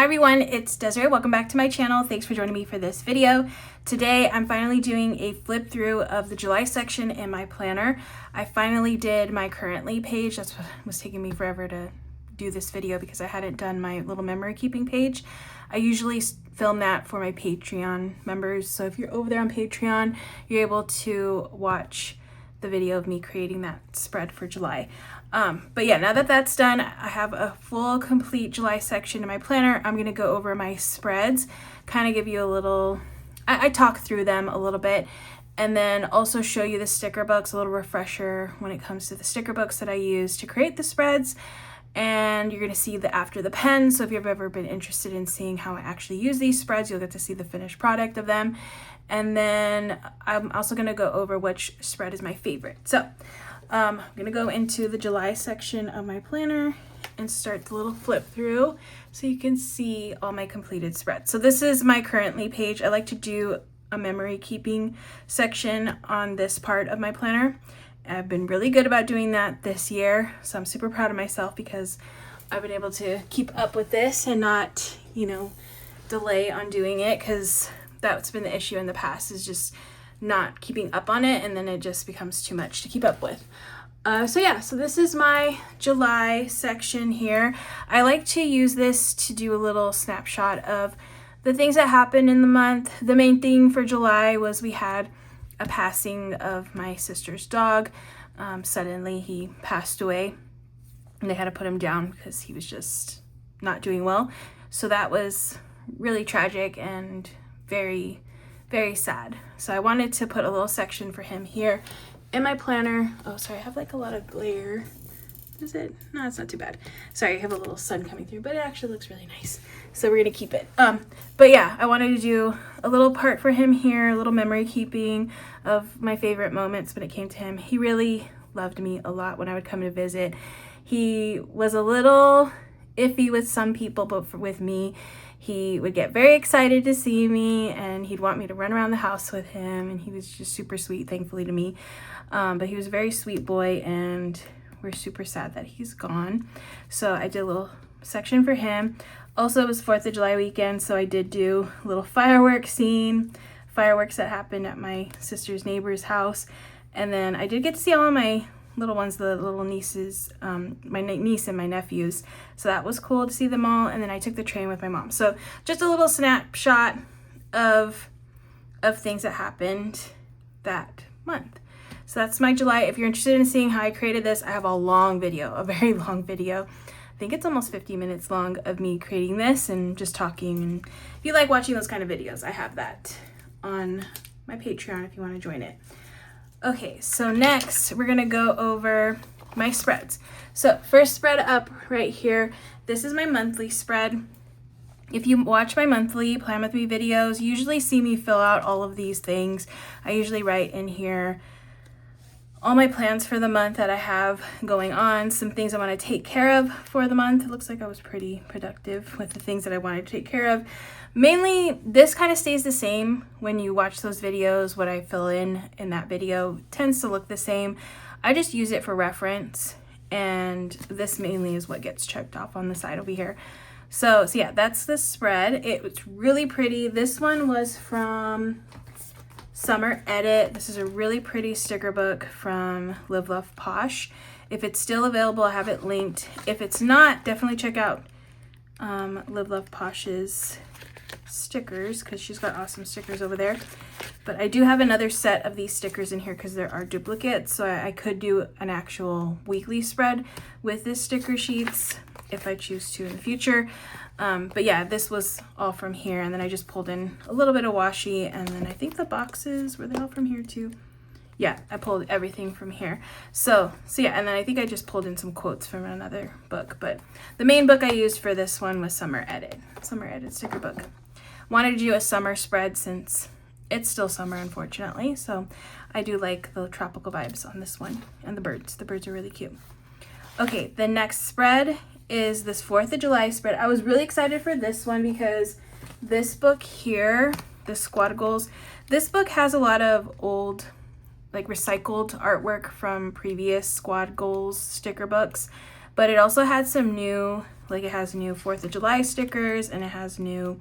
everyone, it's Desiree. Welcome back to my channel. Thanks for joining me for this video. Today I'm finally doing a flip through of the July section in my planner. I finally did my currently page. That's what was taking me forever to do this video because I hadn't done my little memory keeping page. I usually film that for my Patreon members. So if you're over there on Patreon, you're able to watch the video of me creating that spread for July. But yeah, now that that's done, I have a full complete July section in my planner. I'm going to go over my spreads, kind of give you a little, I talk through them a little bit, and then also show you the sticker books, a little refresher when it comes to the sticker books that I use to create the spreads. And you're going to see the after the pen. So if you've ever been interested in seeing how I actually use these spreads, you'll get to see the finished product of them. And then I'm also going to go over which spread is my favorite. So I'm going to go into the July section of my planner and start the little flip through so you can see all my completed spreads. So this is my currently page. I like to do a memory keeping section on this part of my planner. I've been really good about doing that this year, so I'm super proud of myself because I've been able to keep up with this and not, delay on doing it, because that's been the issue in the past, is just not keeping up on it, and then it just becomes too much to keep up with. So this is my July section here. I like to use this to do a little snapshot of the things that happened in the month. The main thing for July was we had a passing of my sister's dog. Suddenly he passed away and they had to put him down because he was just not doing well. So that was really tragic and very, very sad. So I wanted to put a little section for him here in my planner. Oh, sorry, I have like a lot of glare. Is it? No, it's not too bad. Sorry, I have a little sun coming through, but it actually looks really nice. So we're gonna keep it. But yeah, I wanted to do a little part for him here, a little memory keeping of my favorite moments when it came to him. He really loved me a lot when I would come to visit. He was a little iffy with some people, but with me, he would get very excited to see me and he'd want me to run around the house with him, and he was just super sweet, thankfully, to me. But he was a very sweet boy, and we're super sad that he's gone. So I did a little section for him. Also, it was 4th of July weekend, so I did do a little fireworks scene, fireworks that happened at my sister's neighbor's house. And then I did get to see all of my little ones, the little nieces, my niece and my nephews. So that was cool to see them all. And then I took the train with my mom. So just a little snapshot of things that happened that month. So that's my July. If you're interested in seeing how I created this, I have a long video, a very long video. I think it's almost 50 minutes long of me creating this and just talking. And if you like watching those kind of videos, I have that on my Patreon if you want to join it. Okay, so next we're gonna go over my spreads. So first spread up right here, this is my monthly spread. If you watch my monthly Plan With Me videos, you usually see me fill out all of these things. I usually write in here all my plans for the month that I have going on, some things I want to take care of for the month. It looks like I was pretty productive with the things that I wanted to take care of. Mainly, this kind of stays the same when you watch those videos. What I fill in that video tends to look the same. I just use it for reference, and this mainly is what gets checked off on the side over here. So yeah, that's the spread. It's really pretty. This one was from Summer Edit. This is a really pretty sticker book from Live Love Posh. If it's still available, I have it linked. If it's not, definitely check out Live Love Posh's stickers, because she's got awesome stickers over there. But I do have another set of these stickers in here because there are duplicates, so I could do an actual weekly spread with this sticker sheets if I choose to in the future. But yeah, this was all from here, and then I just pulled in a little bit of washi, and then I think the boxes, were they all from here too? Yeah, I pulled everything from here. So yeah, and then I think I just pulled in some quotes from another book, but the main book I used for this one was Summer Edit sticker book. Wanted to do a summer spread since it's still summer, unfortunately, so I do like the tropical vibes on this one, and the birds are really cute. Okay, the next spread is this 4th of July spread. I was really excited for this one because this book here, the Squad Goals, this book has a lot of old, like recycled artwork from previous Squad Goals sticker books but it also had some new, like it has new 4th of July stickers and it has new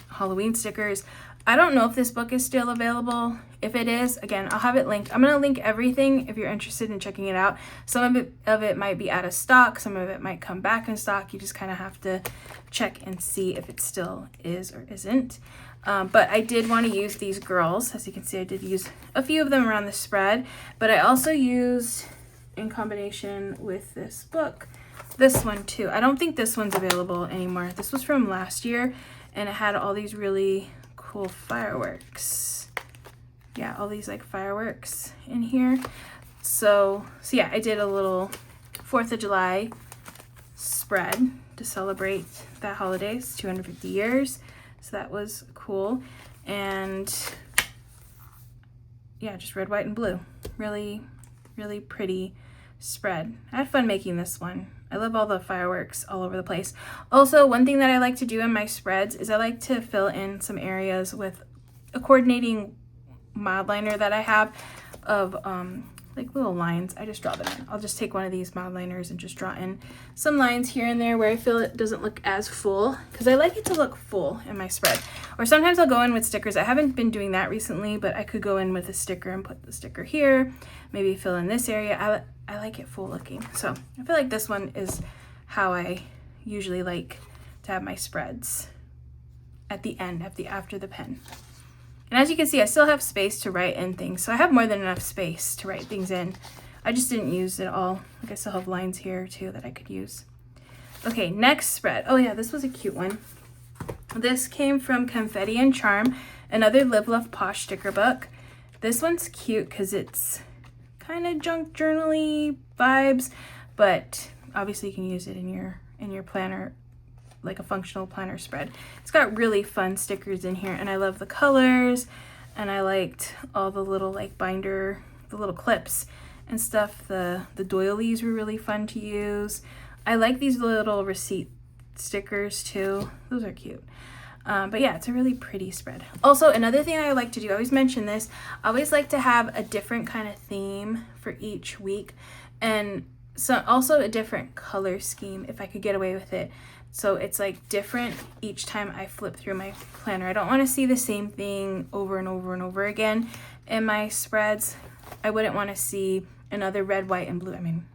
Halloween stickers. I don't know if this book is still available. If it is, again, I'll have it linked. I'm going to link everything if you're interested in checking it out. Some of it might be out of stock. Some of it might come back in stock. You just kind of have to check and see if it still is or isn't. But I did want to use these girls. As you can see, I did use a few of them around the spread. But I also used, in combination with this book, this one too. I don't think this one's available anymore. This was from last year, and it had all these really cool fireworks. Yeah, all these like fireworks in here. So yeah, I did a little 4th of July spread to celebrate that holiday. It's 250 years. So that was cool. And yeah, just red, white, and blue. Really, really pretty spread. I had fun making this one. I love all the fireworks all over the place. Also, one thing that I like to do in my spreads is I like to fill in some areas with a coordinating mild liner that I have of like little lines. I just draw them in. I'll just take one of these mild liners and just draw in some lines here and there where I feel it doesn't look as full, because I like it to look full in my spread. Or sometimes I'll go in with stickers. I haven't been doing that recently, but I could go in with a sticker and put the sticker here, maybe fill in this area. I like it full looking. So I feel like this one is how I usually like to have my spreads at the end, after the pen. And as you can see, I still have space to write in things. So I have more than enough space to write things in. I just didn't use it all. Like I still have lines here too that I could use. Okay, next spread. Oh yeah, this was a cute one. This came from Confetti and Charm, another Live Love Posh sticker book. This one's cute because it's kind of junk journal-y vibes, but obviously you can use it in your planner, like a functional planner spread. It's got really fun stickers in here, and I love the colors, and I liked all the little like binder, the little clips and stuff. The doilies were really fun to use. I like these little receipt stickers too. Those are cute. But yeah, it's a really pretty spread. Also, another thing I like to do, I always mention this, I always like to have a different kind of theme for each week, and so also a different color scheme if I could get away with it. So it's like different each time I flip through my planner. I don't want to see the same thing over and over and over again in my spreads. I wouldn't want to see another red, white, and blue. I mean,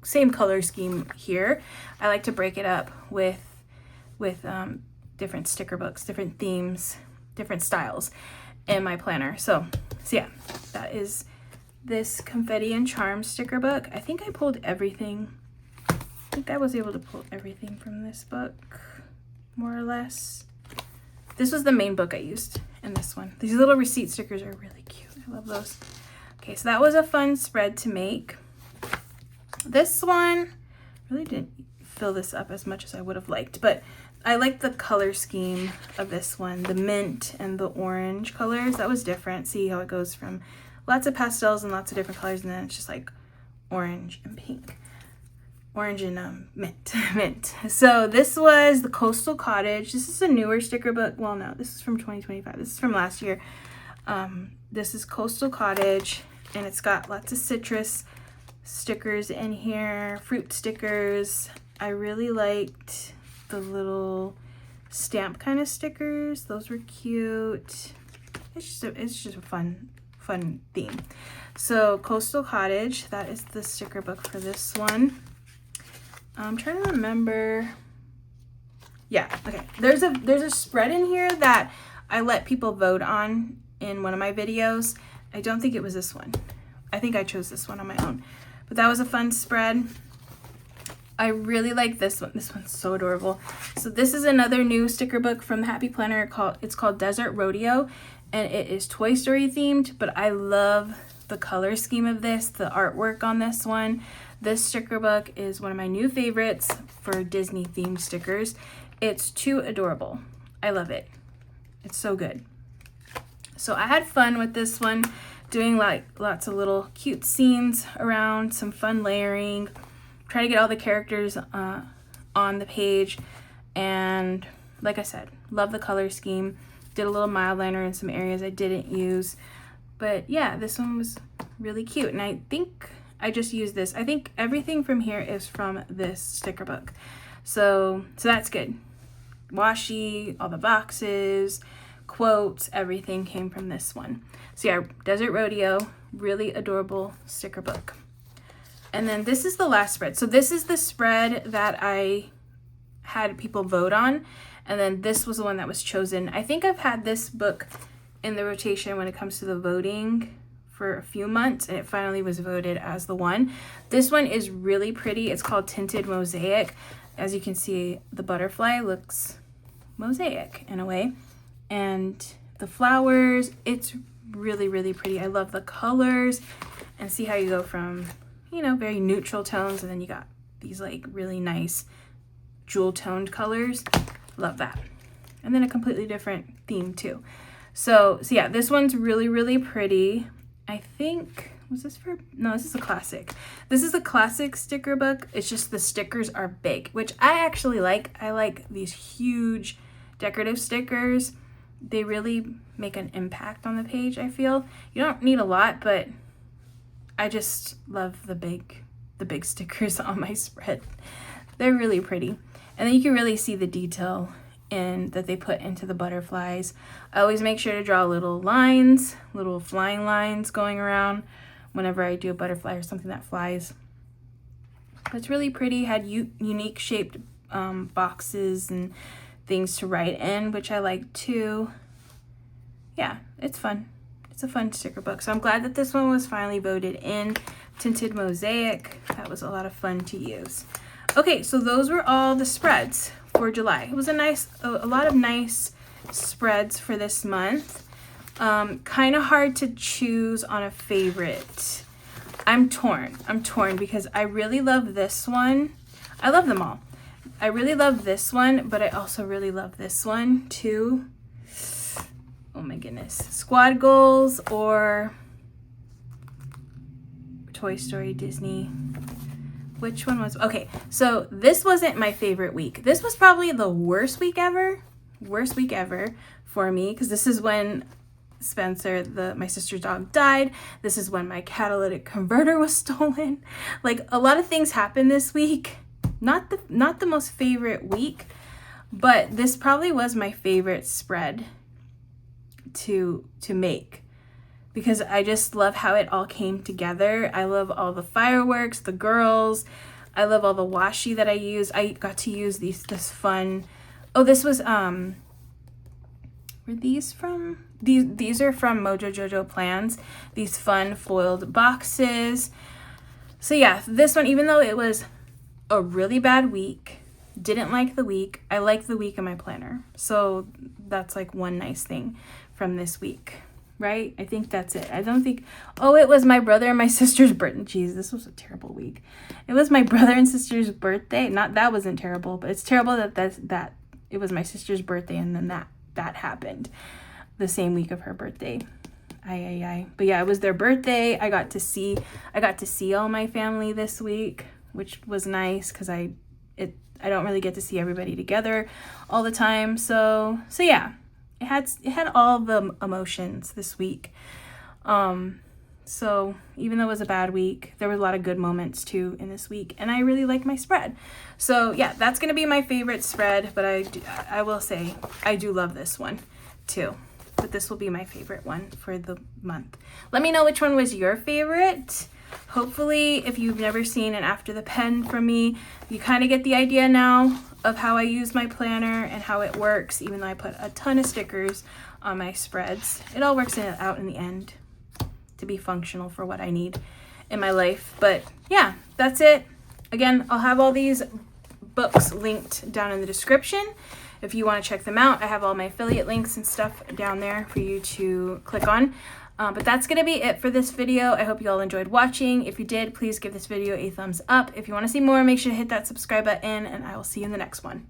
same color scheme here. I like to break it up with different sticker books, different themes, different styles in my planner. So yeah, that is this Confetti and Charm sticker book. I think I pulled everything. I think I was able to pull everything from this book, more or less. This was the main book I used in this one. These little receipt stickers are really cute. I love those. Okay, so that was a fun spread to make. This one really didn't fill this up as much as I would have liked, but I like the color scheme of this one, the mint and the orange colors. That was different. See how it goes from lots of pastels and lots of different colors, and then it's just like orange and pink. Orange and mint. So this was the Coastal Cottage. This is a newer sticker book. Well, no, this is from 2025. This is from last year. This is Coastal Cottage, and it's got lots of citrus stickers in here, fruit stickers. I really liked the little stamp kind of stickers. Those were cute. It's just a fun theme. So Coastal Cottage, that is the sticker book for this one. I'm trying to remember. Yeah, okay. There's a spread in here that I let people vote on in one of my videos. I don't think it was this one. I think I chose this one on my own. But that was a fun spread. I really like this one. This one's so adorable. So this is another new sticker book from the Happy Planner. It's called Desert Rodeo, and it is Toy Story themed, but I love the color scheme of this, the artwork on this one. This sticker book is one of my new favorites for Disney themed stickers. It's too adorable. I love it. It's so good. So I had fun with this one, doing like lots of little cute scenes around, some fun layering, try to get all the characters on the page, and like I said, love the color scheme. Did a little mild liner in some areas I didn't use, but yeah, this one was really cute, and I think I just use this. I think everything from here is from this sticker book. So that's good. Washi, all the boxes, quotes, everything came from this one. So yeah, Desert Rodeo, really adorable sticker book. And then this is the last spread. So this is the spread that I had people vote on. And then this was the one that was chosen. I think I've had this book in the rotation when it comes to the voting for a few months, and it finally was voted as the one. This one is really pretty. It's called Tinted Mosaic. As you can see, the butterfly looks mosaic in a way. And the flowers, it's really, really pretty. I love the colors, and see how you go from, you know, very neutral tones, and then you got these like really nice jewel toned colors. Love that. And then a completely different theme too. So yeah, this one's really, really pretty. I think, was this for, no, this is a classic. This is a classic sticker book. It's just the stickers are big, which I actually like. I like these huge decorative stickers. They really make an impact on the page, I feel. You don't need a lot, but I just love the big stickers on my spread. They're really pretty. And then you can really see the detail in that they put into the butterflies. I always make sure to draw little lines, little flying lines going around whenever I do a butterfly or something that flies. But it's really pretty. Had unique shaped boxes and things to write in, which I like too. Yeah, it's fun. It's a fun sticker book. So I'm glad that this one was finally voted in. Tinted Mosaic. That was a lot of fun to use. Okay, so those were all the spreads for July. It was a lot of nice spreads for this month. Kind of hard to choose on a favorite. I'm torn because I really love this one. I love them all. I really love this one, but I also really love this one too. Oh my goodness. Squad Goals or Toy Story Disney. Which one was, okay, so this wasn't my favorite week. This was probably the worst week ever for me, because this is when Spencer, my sister's dog, died. This is when my catalytic converter was stolen. Like, a lot of things happened this week. Not the most favorite week, but this probably was my favorite spread to make, because I just love how it all came together. I love all the fireworks, the girls. I love all the washi that I use. I got to use this fun, oh, this was, were these from? These are from Mojo Jojo Plans. These fun foiled boxes. So yeah, this one, even though it was a really bad week, didn't like the week, I like the week in my planner. So that's like one nice thing from this week. Right? I think that's it. I don't think, oh, it was my brother and my sister's birthday. Jeez, this was a terrible week. It was my brother and sister's birthday. Not, that wasn't terrible, but it's terrible that it was my sister's birthday and then that happened the same week of her birthday. But yeah, it was their birthday. I got to see all my family this week, which was nice because I don't really get to see everybody together all the time. So yeah. It had all the emotions this week. So even though it was a bad week, there were a lot of good moments too in this week, and I really like my spread. So yeah, that's gonna be my favorite spread, but I will say I do love this one too. But this will be my favorite one for the month. Let me know which one was your favorite. Hopefully, if you've never seen an After the Pen from me, you kind of get the idea now of how I use my planner and how it works, even though I put a ton of stickers on my spreads. It all works out in the end to be functional for what I need in my life. But yeah, that's it. Again, I'll have all these books linked down in the description if you want to check them out. I have all my affiliate links and stuff down there for you to click on. But that's going to be it for this video. I hope you all enjoyed watching. If you did, please give this video a thumbs up. If you want to see more, make sure to hit that subscribe button, and I will see you in the next one.